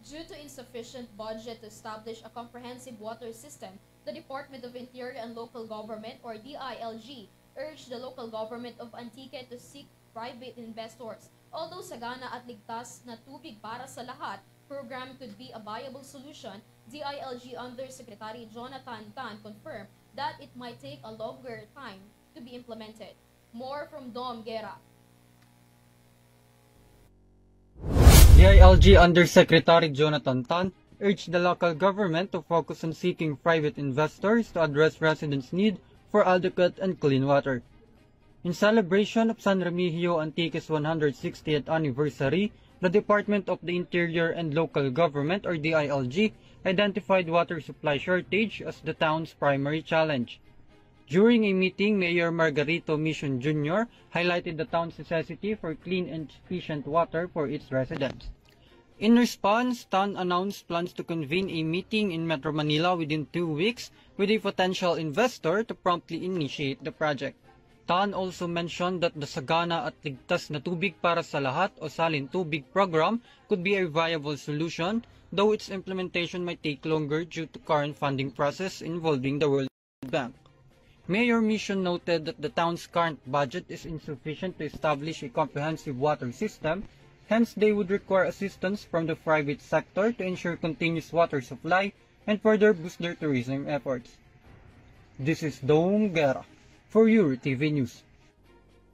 Due to insufficient budget to establish a comprehensive water system, the Department of Interior and Local Government, or DILG, urged the local government of Antique to seek private investors. Although sagana at ligtas na tubig para sa lahat program could be a viable solution, DILG Undersecretary Jonathan Tan confirmed that it might take a longer time to be implemented. More from Dom Guerra. DILG Undersecretary Jonathan Tan urged the local government to focus on seeking private investors to address residents' need for adequate and clean water. In celebration of San Remigio Antique's 160th anniversary, the Department of the Interior and Local Government, or DILG, identified water supply shortage as the town's primary challenge. During a meeting, Mayor Margarito Mission Jr. highlighted the town's necessity for clean and efficient water for its residents. In response, Tan announced plans to convene a meeting in Metro Manila within 2 weeks with a potential investor to promptly initiate the project. Tan also mentioned that the Sagana at Ligtas na Tubig para sa Lahat o Salin Tubig program could be a viable solution, though its implementation might take longer due to current funding process involving the World Bank. Mayor Mission noted that the town's current budget is insufficient to establish a comprehensive water system, hence they would require assistance from the private sector to ensure continuous water supply and further boost their tourism efforts. This is Dom Guerra for EuroTV News.